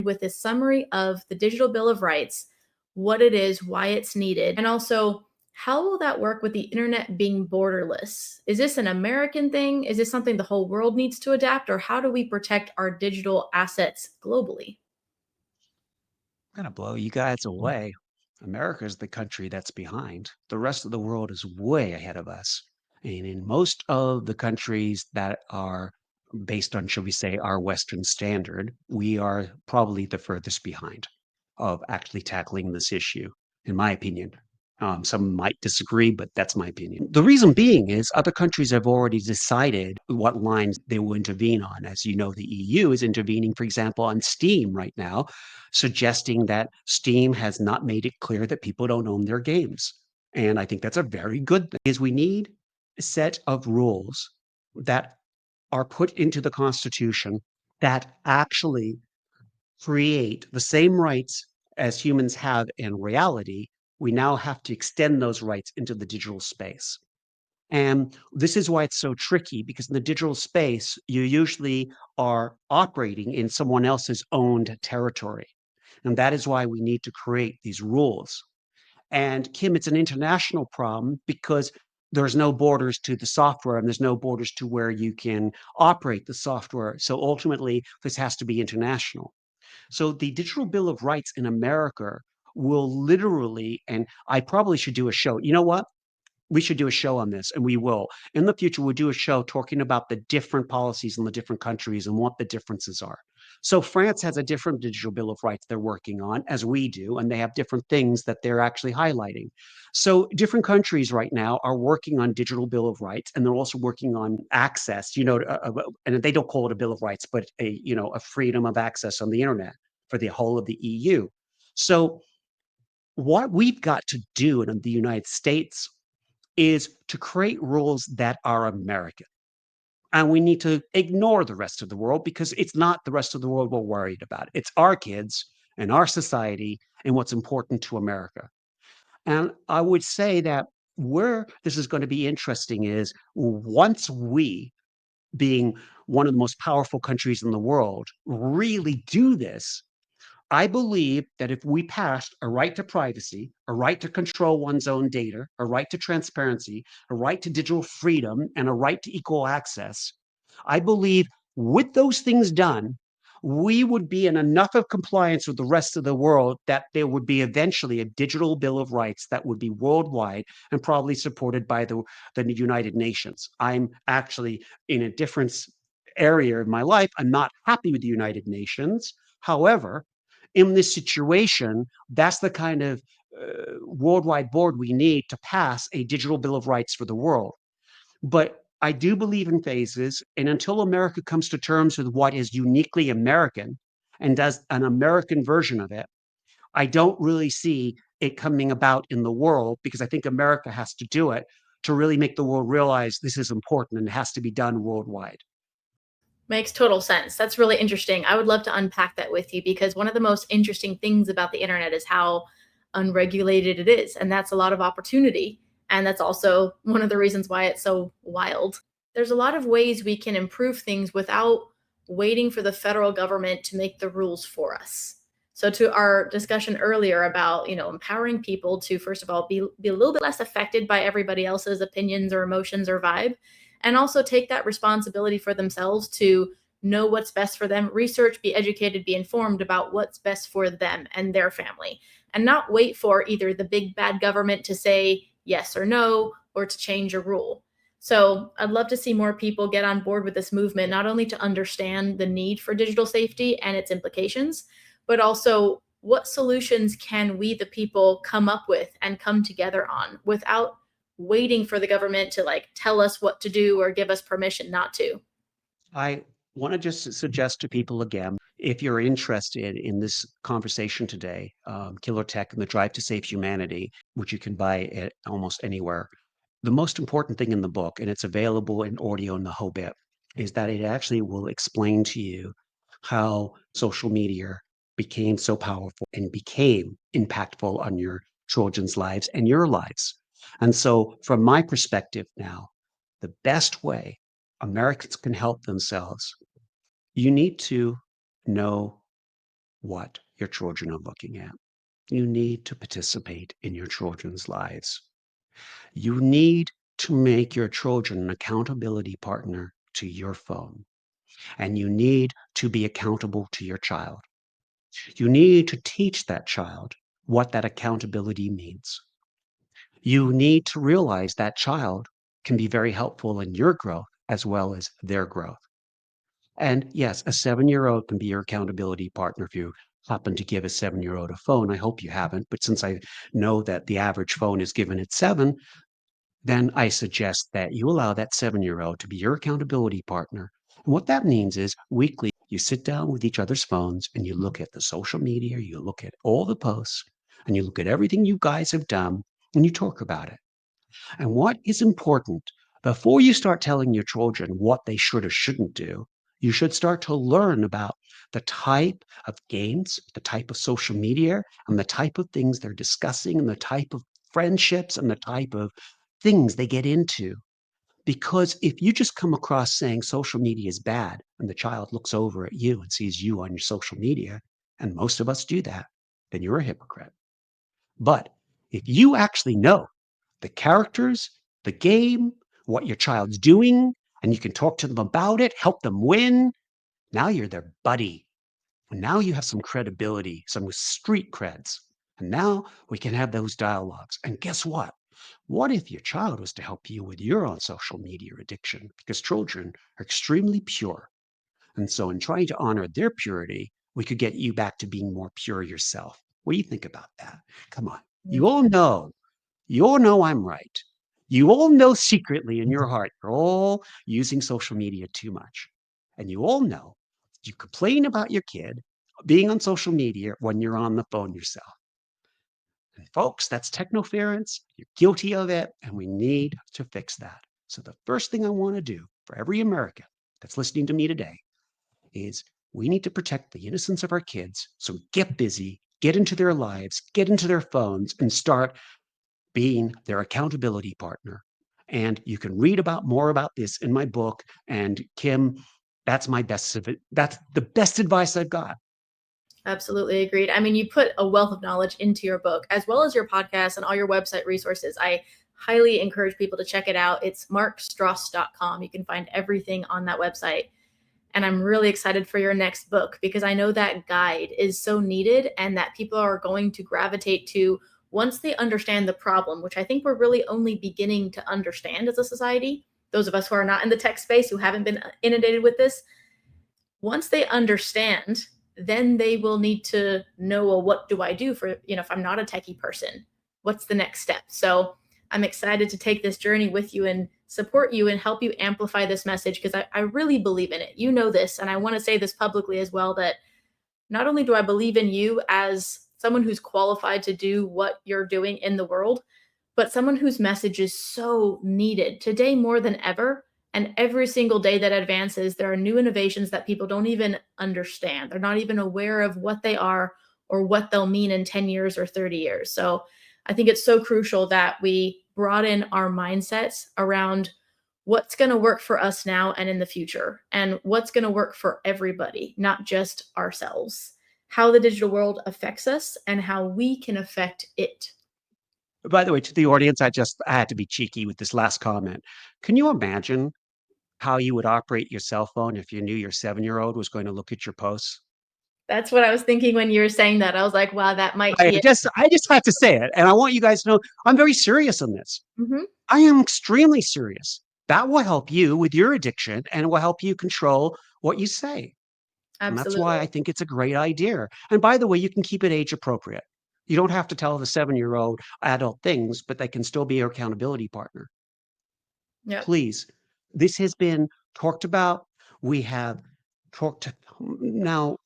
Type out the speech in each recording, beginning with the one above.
with a summary of the Digital Bill of Rights, what it is, why it's needed, and also how will that work with the internet being borderless? Is this an American thing? Is this something the whole world needs to adapt? Or how do we protect our digital assets globally? Gonna blow you guys away. America is the country that's behind. The rest of the world is way ahead of us. And in most of the countries that are based on, shall we say, our Western standard, we are probably the furthest behind of actually tackling this issue, in my opinion. Some might disagree, but that's my opinion. The reason being is other countries have already decided what lines they will intervene on. As you know, the EU is intervening, for example, on Steam right now, suggesting that Steam has not made it clear that people don't own their games. And I think that's a very good thing, is we need a set of rules that are put into the Constitution that actually create the same rights as humans have in reality. We now have to extend those rights into the digital space. And this is why it's so tricky, because in the digital space, you usually are operating in someone else's owned territory. And that is why we need to create these rules. And Kim, it's an international problem because there's no borders to the software and there's no borders to where you can operate the software. So ultimately, this has to be international. So the Digital Bill of Rights in America will literally, and I probably should do a show. You know what? We should do a show on this, and we will. In the future, we'll do a show talking about the different policies in the different countries and what the differences are. So France has a different digital bill of rights they're working on, as we do, and they have different things that they're actually highlighting. So different countries right now are working on digital bill of rights, and they're also working on access. And they don't call it a bill of rights, but a freedom of access on the internet for the whole of the EU. So what we've got to do in the United States is to create rules that are American. And we need to ignore the rest of the world because it's not the rest of the world we're worried about. It's our kids and our society and what's important to America. And I would say that where this is going to be interesting is once we, being one of the most powerful countries in the world, really do this, I believe that if we passed a right to privacy, a right to control one's own data, a right to transparency, a right to digital freedom, and a right to equal access, I believe with those things done, we would be in enough of compliance with the rest of the world that there would be eventually a digital bill of rights that would be worldwide and probably supported by the United Nations. I'm actually in a different area of my life. I'm not happy with the United Nations. However, in this situation, that's the kind of worldwide board we need to pass a digital bill of rights for the world. But I do believe in phases, and until America comes to terms with what is uniquely American and does an American version of it, I don't really see it coming about in the world because I think America has to do it to really make the world realize this is important and it has to be done worldwide. Makes total sense. That's really interesting. I would love to unpack that with you because one of the most interesting things about the internet is how unregulated it is. And that's a lot of opportunity. And that's also one of the reasons why it's so wild. There's a lot of ways we can improve things without waiting for the federal government to make the rules for us. So to our discussion earlier about, empowering people to first of all be a little bit less affected by everybody else's opinions or emotions or vibe, and also take that responsibility for themselves to know what's best for them, research, be educated, be informed about what's best for them and their family, and not wait for either the big bad government to say yes or no or to change a rule. So I'd love to see more people get on board with this movement, not only to understand the need for digital safety and its implications, but also what solutions can we, the people, come up with and come together on without waiting for the government to like tell us what to do or give us permission not to. I want to just suggest to people again, if you're interested in this conversation today, Killer Tech and the Drive to Save Humanity, which you can buy at almost anywhere, the most important thing in the book, and it's available in audio in the whole bit, is that it actually will explain to you how social media became so powerful and became impactful on your children's lives and your lives. And so, from my perspective now, the best way Americans can help themselves, you need to know what your children are looking at. You need to participate in your children's lives. You need to make your children an accountability partner to your phone, and you need to be accountable to your child. You need to teach that child what that accountability means. You need to realize that child can be very helpful in your growth as well as their growth. And yes, a 7-year-old can be your accountability partner if you happen to give a 7-year-old a phone. I hope you haven't, but since I know that the average phone is given at 7, then I suggest that you allow that 7-year-old to be your accountability partner. And what that means is weekly, you sit down with each other's phones and you look at the social media, you look at all the posts, and you look at everything you guys have done, and you talk about it. And what is important, before you start telling your children what they should or shouldn't do, you should start to learn about the type of games, the type of social media, and the type of things they're discussing, and the type of friendships, and the type of things they get into. Because if you just come across saying social media is bad, and the child looks over at you and sees you on your social media, and most of us do that, then you're a hypocrite. But if you actually know the characters, the game, what your child's doing, and you can talk to them about it, help them win, now you're their buddy. And now you have some credibility, some street creds. And now we can have those dialogues. And guess what? What if your child was to help you with your own social media addiction? Because children are extremely pure. And so, in trying to honor their purity, we could get you back to being more pure yourself. What do you think about that? Come on. Mm. You all know I'm right. You all know secretly in your heart you're all using social media too much. And you all know you complain about your kid being on social media when you're on the phone yourself. And folks, that's technoference. You're guilty of it, and we need to fix that. So, the first thing I want to do for every American that's listening to me today is we need to protect the innocence of our kids. So, get busy, get into their lives, get into their phones, and start being their accountability partner. And you can read about more about this in my book. And Kim, that's the best advice I've got. Absolutely agreed. I mean, you put a wealth of knowledge into your book, as well as your podcast and all your website resources. I highly encourage people to check it out. It's markstross.com. You can find everything on that website. And I'm really excited for your next book because I know that guide is so needed and that people are going to gravitate to once they understand the problem, which I think we're really only beginning to understand as a society. Those of us who are not in the tech space, who haven't been inundated with this, once they understand, then they will need to know, well, what do I do for, if I'm not a techie person, what's the next step? So I'm excited to take this journey with you and support you and help you amplify this message because I really believe in it. You know this, and I want to say this publicly as well, that not only do I believe in you as someone who's qualified to do what you're doing in the world, but someone whose message is so needed today more than ever. And every single day that advances, there are new innovations that people don't even understand. They're not even aware of what they are or what they'll mean in 10 years or 30 years. So I think it's so crucial that we broaden our mindsets around what's going to work for us now and in the future, and what's going to work for everybody, not just ourselves. How the digital world affects us and how we can affect it. By the way, to the audience, I had to be cheeky with this last comment. Can you imagine how you would operate your cell phone if you knew your 7-year-old was going to look at your posts? That's what I was thinking when you were saying that. I was like, wow, that might I be it. just I just have to say it, and I want you guys to know I'm very serious on this. Mhm. I am extremely serious. That will help you with your addiction, and it will help you control what you say. And that's why I Absolutely. think it's a great idea. And by the way, you can keep it age appropriate. You don't have to tell the 7-year-old adult things, but they can still be your accountability partner. Yep. Please, this has been talked about. We have talked to now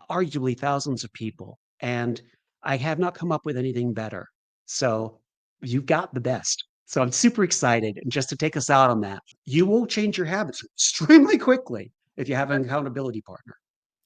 arguably thousands of people, and I have not come up with anything better. So you've got the best. So I'm super excited. And just to take us out on that, you will change your habits extremely quickly if you have an accountability partner.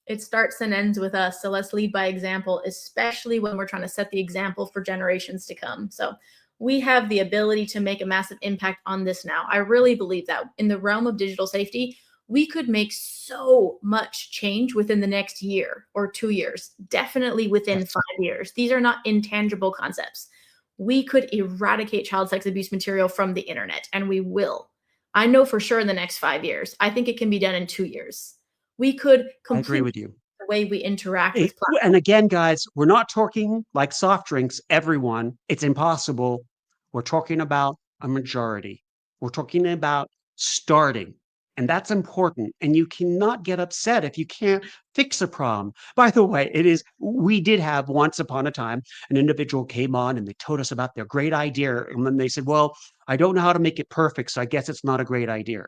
It starts and ends with us. So let's lead by example, especially when we're trying to set the example for generations to come. So we have the ability to make a massive impact on this now. I really believe that in the realm of digital safety, we could make so much change within the next year or 2 years, definitely within Yes, 5 years. These are not intangible concepts. We could eradicate child sex abuse material from the internet, and we will. I know for sure in the next 5 years. I think it can be done in 2 years. We could I agree completely with you. the way we interact It with and platforms. again, guys, we're not talking like soft drinks, everyone. It's impossible. We're talking about a majority. We're talking about starting, and that's important. And you cannot get upset if you can't fix a problem. By the way, we did have once upon a time an individual came on and they told us about their great idea. And then they said, well, I don't know how to make it perfect, so I guess it's not a great idea.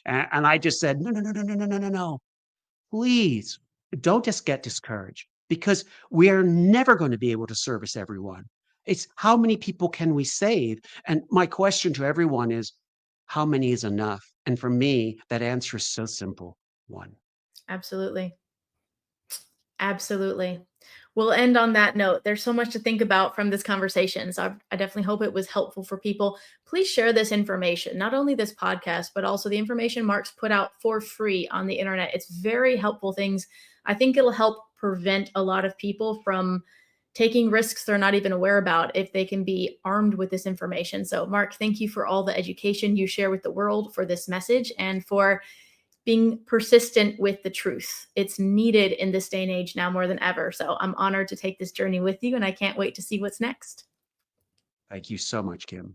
And I just said, no, no, no, no, no, no, no, no, no. Please don't just get discouraged because we are never going to be able to service everyone. It's how many people can we save? And my question to everyone is, how many is enough? And for me, that answer is so simple: one. Absolutely. Absolutely. We'll end on that note. There's so much to think about from this conversation. So I definitely hope it was helpful for people. Please share this information, not only this podcast, but also the information Mark's put out for free on the internet. It's very helpful things. I think it'll help prevent a lot of people from taking risks they're not even aware about if they can be armed with this information. So, Mark, thank you for all the education you share with the world for this message and for being persistent with the truth. It's needed in this day and age now more than ever. So I'm honored to take this journey with you, and I can't wait to see what's next. Thank you so much, Kim.